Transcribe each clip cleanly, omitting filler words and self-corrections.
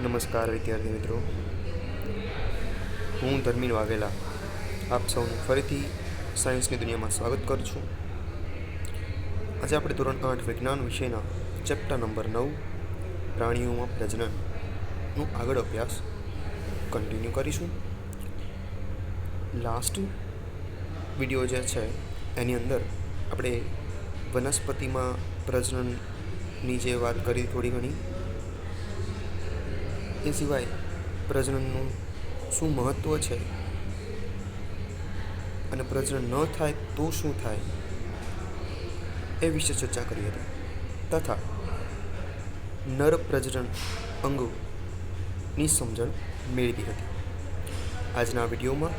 નમસ્કાર વિદ્યાર્થી મિત્રો, હું ધર્મીન વાઘેલા આપ સૌનું ફરીથી સાયન્સની દુનિયામાં સ્વાગત કરું છું. આજે આપણે ધોરણ 8 વિજ્ઞાન વિષયના ચેપ્ટર નંબર 9 પ્રાણીઓમાં પ્રજનનનું આગળ અભ્યાસ કન્ટિન્યુ કરીશું. લાસ્ટ વિડીયો જે છે એની અંદર આપણે વનસ્પતિમાં પ્રજનનની જે વાત કરી થોડી ઘણી, એ સિવાય પ્રજનનનું શું મહત્ત્વ છે અને પ્રજનન ન થાય તો શું થાય એ વિશે ચર્ચા કરી હતી તથા નર પ્રજનન અંગોની સમજણ મેળવી હતી. આજના વિડીયોમાં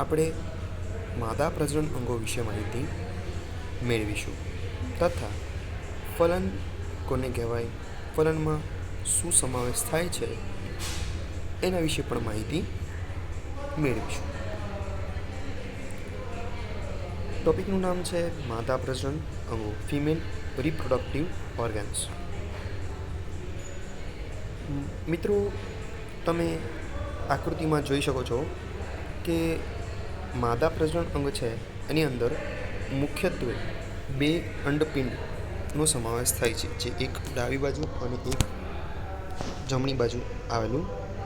આપણે માદા પ્રજનન અંગો વિશે માહિતી મેળવીશું તથા ફલન કોને કહેવાય, ફલનમાં શું સમાવેશ થાય છે એના વિશે પણ માહિતી મેળવીશું. ટોપિકનું નામ છે માદા પ્રજનન અંગો, ફિમેલ રિપ્રોડક્ટિવ ઓર્ગન્સ. મિત્રો, તમે આકૃતિમાં જોઈ શકો છો કે માદા પ્રજનન અંગ છે એની અંદર મુખ્યત્વે 2 અંડપિંડનો સમાવેશ થાય છે, જે એક ડાબી બાજુ અને એક જમણી બાજુ આવેલું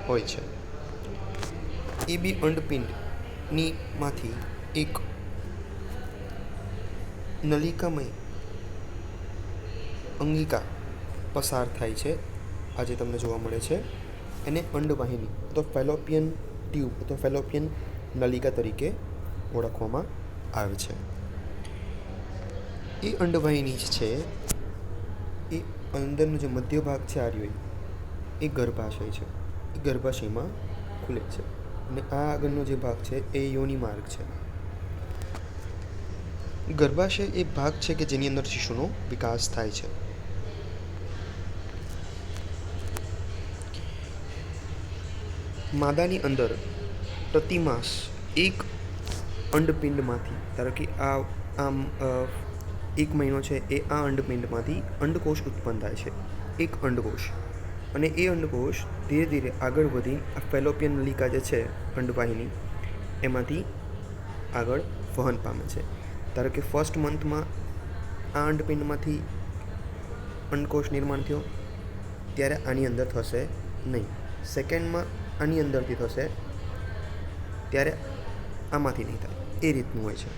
હોય છે. એ 2 અંડપિંડની માંથી એક નલિકામય અંગિકા પસાર થાય છે, આજે તમને જોવા મળે છે. એને અંડવાહિની અથવા ફેલોપિયન ટ્યુબ અથવા ફેલોપિયન નલિકા તરીકે ઓળખવામાં આવે છે. એ અંડવાહિની છે એ અંદરનો જે મધ્ય ભાગ છે આર્યો, એ ગર્ભાશય છે. એ ગર્ભાશયમાં ખુલે છે અને આ આગળનો જે ભાગ છે એ યોનિ માર્ગ છે. ગર્ભાશય એ ભાગ છે કે જેની અંદર શિશુનો વિકાસ થાય છે. માદાની અંદર પ્રતિમાસ એક અંડપિંડમાંથી, ધારો કે આમ 1 મહિનો છે, એ આ અંડપિંડમાંથી અંડકોષ ઉત્પન્ન થાય છે, એક અંડકોષ. અને એ અંડકોષ ધીરે ધીરે આગળ વધી આ ફેલોપિયન નલિકા જે છે અંડવાહિની, એમાંથી આગળ વહન પામે છે. ધારો કે ફર્સ્ટ મંથમાં આ અંડપિંડમાંથી અંડકોષ નિર્માણ થયો ત્યારે આની અંદર થશે નહીં. સેકન્ડમાં આની અંદરથી થશે ત્યારે આમાંથી નહીં થાય. એ રીતનું હોય છે.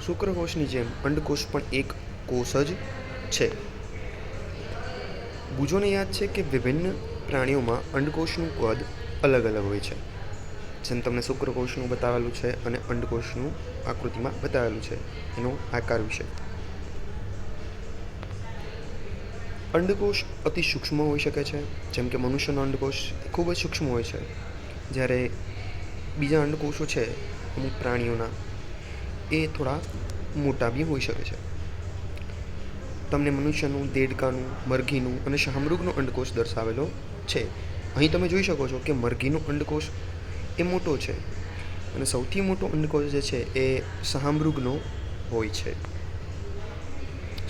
શુક્રકોષની જેમ અંડકોષ પણ એક કોષ જ છે. બુજોને યાદ છે કે વિભિન્ન પ્રાણીઓમાં અંડકોષનું કદ અલગ અલગ હોય છે, જેમ તમને શુક્રકોષનું બતાવેલું છે અને અંડકોષનું આકૃતિમાં બતાવેલું છે એનો આકાર વિશે. અંડકોષ અતિ સૂક્ષ્મ હોઈ શકે છે, જેમ કે મનુષ્યનો અંડકોષ ખૂબ જ સૂક્ષ્મ હોય છે, જ્યારે બીજા અંડકોષો છે અમુક પ્રાણીઓના એ થોડા મોટા બી હોઈ શકે છે. તમને મનુષ્યનું, દેડકાનું, મરઘીનું અને શાહમૃગનો અંડકોષ દર્શાવેલો છે. અહીં તમે જોઈ શકો છો કે મરઘીનો અંડકોષ એ મોટો છે અને સૌથી મોટો અંડકોષ જે છે એ શાહમૃગનો હોય છે.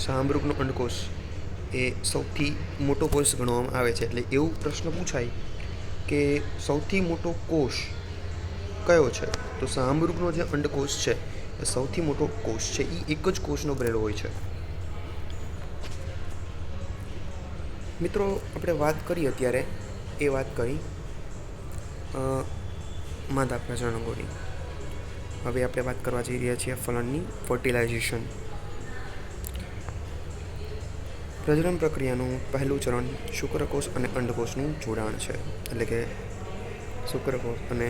શાહમૃગનો અંડકોષ એ સૌથી મોટો કોષ ગણવામાં આવે છે. એટલે એવું પ્રશ્ન પૂછાય કે સૌથી મોટો કોષ કયો છે, તો શાહમૃગનો જે અંડકોષ છે એ સૌથી મોટો કોષ છે. એ એક જ કોષનો બનેલો હોય છે. મિત્રો, આપણે વાત કરી અત્યારે એ વાત કરી માદા પ્રજનન અંગોની. હવે આપણે વાત કરવા જઈ રહ્યા છીએ ફલનની, ફર્ટિલાઇઝેશન. પ્રજનન પ્રક્રિયાનું પહેલું ચરણ શુક્રકોષ અને અંડકોષનું જોડાણ છે. એટલે કે શુક્રકોષ અને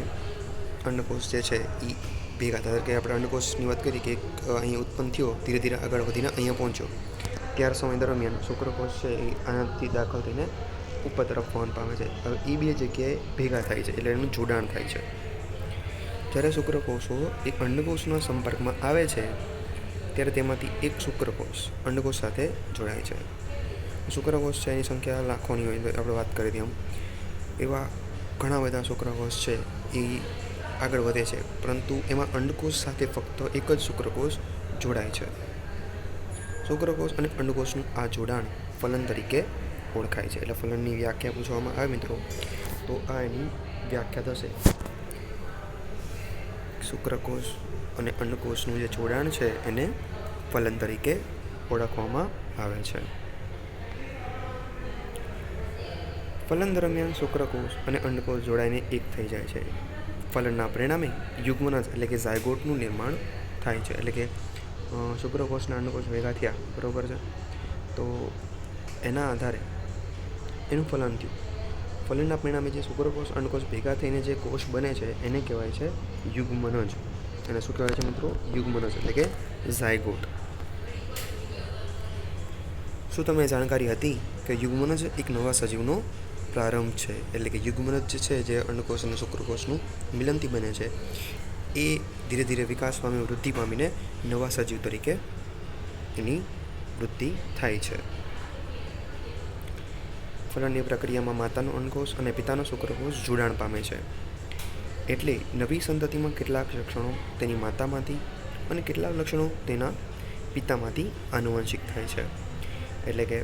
અંડકોષ જે છે એ ભેગા થાય. કે આપણે અંડકોષની વાત કરી કે અહીંયા ઉત્પન્ન થયો, ધીરે ધીરે આગળ વધીને અહીંયા પહોંચ્યો, ત્યાર સમય દરમિયાન શુક્રકોષ છે એ આનાથી દાખલ થઈને ઉપર તરફ વહન પામે છે. હવે એ 2 જગ્યાએ ભેગા થાય છે એટલે એનું જોડાણ થાય છે. જ્યારે શુક્રકોષો એક અંડકોષના સંપર્કમાં આવે છે ત્યારે તેમાંથી એક શુક્રકોષ અંડકોષ સાથે જોડાય છે. શુક્રકોષ છે એની સંખ્યા લાખોની હોય, આપણે વાત કરી હતી એમ. એવા ઘણા બધા શુક્રકોષ છે એ આગળ વધે છે, પરંતુ એમાં અંડકોષ સાથે ફક્ત એક જ શુક્રકોષ જોડાય છે. શુક્રકોષ અને અંડકોષનું આ જોડાણ ફલન તરીકે ઓળખાય છે. એટલે ફલનની વ્યાખ્યા પૂછવામાં આવે મિત્રો તો આ એની વ્યાખ્યા થશે. શુક્રકોષ અને અંડકોષનું જે જોડાણ છે એને ફલન તરીકે ઓળખવામાં આવે છે. ફલન દરમિયાન શુક્રકોષ અને અંડકોષ જોડાઈને એક થઈ જાય છે. ફલનના પરિણામે યુગ્મનજ એટલે કે ઝાયગોટનું નિર્માણ થાય છે. એટલે કે શુક્રકોષના અંડકોષ ભેગા થયા, બરાબર છે, તો એના આધારે એનું ફલન થયું. ફલનના પરિણામે જે શુક્રકોષ અંડકોષ ભેગા થઈને જે કોષ બને છે એને કહેવાય છે યુગ્મનજ. અને શું કહેવાય છે મિત્રો? યુગ્મનજ એટલે કે ઝાયગોટ. શું તમને જાણકારી હતી કે યુગ્મનજ એક નવા સજીવનો પ્રારંભ છે? એટલે કે યુગ્મનજ જે છે, જે અંડકોષ અને શુક્રકોષનું મિલનથી બને છે, એ ધીરે ધીરે વિકાસ પામી વૃદ્ધિ પામીને નવા સજીવ તરીકે એની વૃદ્ધિ થાય છે. ફલનની પ્રક્રિયામાં માતાનો અંડકોષ અને પિતાનો શુક્રકોષ જોડાણ પામે છે. એટલે નવી સંતતિમાં કેટલાક લક્ષણો તેની માતામાંથી અને કેટલાક લક્ષણો તેના પિતામાંથી આનુવંશિક થાય છે. એટલે કે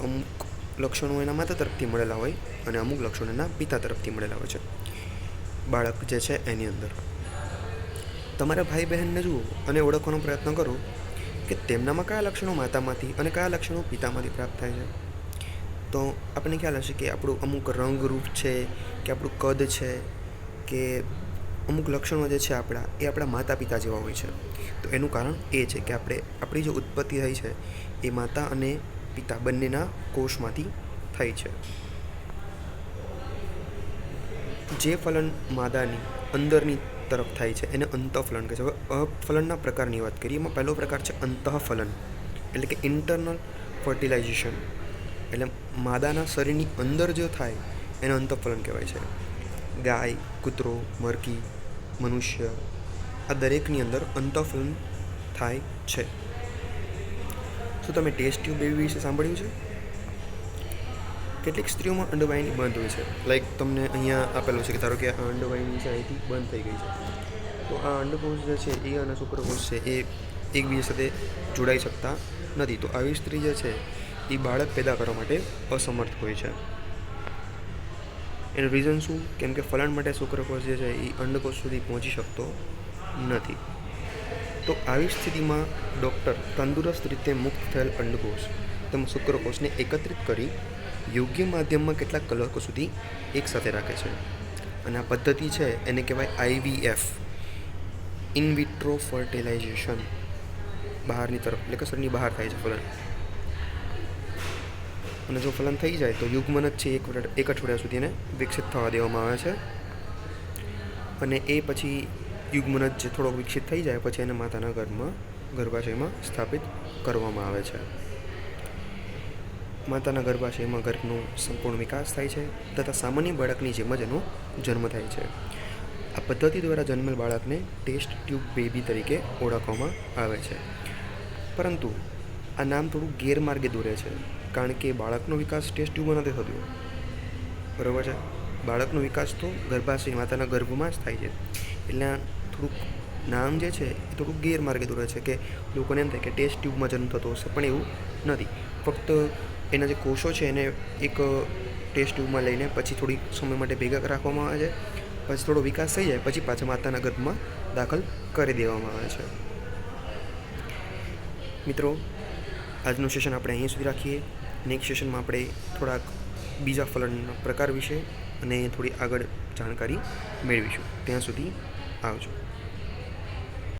અમુક લક્ષણો એના માતા તરફથી મળેલા હોય અને અમુક લક્ષણો એના પિતા તરફથી મળેલા હોય છે. બાળક જે છે એની અંદર તમારા ભાઈ બહેનને જુઓ અને ઓળખવાનો પ્રયત્ન કરો કે તેમનામાં કયા લક્ષણો માતામાંથી અને કયા લક્ષણો પિતામાંથી પ્રાપ્ત થાય છે. તો આપણને ખ્યાલ હશે કે આપણું અમુક રંગરૂપ છે, કે આપણું કદ છે, કે અમુક લક્ષણો જે છે આપણા, એ આપણા માતા પિતા જેવા હોય છે. તો એનું કારણ એ છે કે આપણી જે ઉત્પત્તિ થઈ છે એ માતા અને પિતા બંનેના કોષમાંથી થઈ છે. જે ફલન માદાની અંદરની તરફ થાય છે એને અંતઃફલન કહે છે. હવે અફલનના પ્રકારની વાત કરીએ. એમાં પહેલો પ્રકાર છે અંતઃફલન, એટલે કે ઇન્ટરનલ ફર્ટિલાઇઝેશન. એટલે માદાના શરીરની અંદર જે થાય એને અંતઃફલન કહેવાય છે. ગાય, કૂતરો, મરઘી, મનુષ્ય, આ દરેકની અંદર અંતઃફલન થાય છે. શું તમે ટેસ્ટ ટ્યુબ બેબી વિશે સાંભળ્યું છે? કેટલીક સ્ત્રીઓમાં અંડવાહિની બંધ હોય છે. લાઈક તમને અહીંયા આપેલું છે કે ધારો કે આ અંડવાહિની છે અહીંથી બંધ થઈ ગઈ છે, તો આ અંડકોષ જે છે એ અને શુક્રકોષ છે એ એકબીજા સાથે જોડાઈ શકતા નથી. તો આવી સ્ત્રી જે છે એ બાળક પેદા કરવા માટે અસમર્થ હોય છે. એનું રીઝન શું? કેમ કે ફલન માટે શુક્રકોષ જે છે એ અંડકોષ સુધી પહોંચી શકતો નથી. તો આવી સ્થિતિમાં ડૉક્ટર તંદુરસ્ત રીતે મુક્ત થયેલ અંડકોષ તેમજ શુક્રકોષને એકત્રિત કરી યોગ્ય માધ્યમમાં કેટલાક કલાકો સુધી એકસાથે રાખે છે. અને આ પદ્ધતિ છે એને કહેવાય IVF, ઇન વિટ્રો ફર્ટિલાઇઝેશન. બહારની તરફ એટલે કે શરીરની બહાર થાય છે ફલન. અને જો ફલન થઈ જાય તો યુગ્મનજ છે એક અઠવાડિયા સુધી એને વિકસિત થવા દેવામાં આવે છે. અને એ પછી યુગ્મનજ જે થોડોક વિકસિત થઈ જાય પછી એને માતાના ગર્ભાશયમાં સ્થાપિત કરવામાં આવે છે. માતાના ગર્ભાશયમાં ગર્ભનો સંપૂર્ણ વિકાસ થાય છે તથા સામાન્ય બાળકની જેમ જ એનો જન્મ થાય છે. આ પદ્ધતિ દ્વારા જન્મેલ બાળકને ટેસ્ટ ટ્યુબ બેબી તરીકે ઓળખવામાં આવે છે. પરંતુ આ નામ થોડું ગેરમાર્ગે દોરે છે, કારણ કે બાળકનો વિકાસ ટેસ્ટ ટ્યુબમાં નથી થતો, બરાબર છે. બાળકનો વિકાસ તો ગર્ભાશય માતાના ગર્ભમાં જ થાય છે. એટલે થોડુંક નામ જે છે એ થોડુંક ગેરમાર્ગે દોરે છે કે લોકોને એમ થાય કે ટેસ્ટ ટ્યુબમાં જન્મ થતો હશે, પણ એવું નથી. ફક્ત એના જે કોષો છે એને એક ટેસ્ટ ટ્યુબમાં લઈને પછી થોડીક સમય માટે ભેગા રાખવામાં આવે છે. પછી થોડો વિકાસ થઈ જાય પછી પાછા માતાના ગર્ભમાં દાખલ કરી દેવામાં આવે છે. મિત્રો, આજનું સેશન આપણે અહીં સુધી રાખીએ. નેક્સ્ટ સેશનમાં આપણે થોડાક બીજા ફલનના પ્રકાર વિશે અને થોડી આગળ જાણકારી મેળવીશું. ત્યાં સુધી આવજો.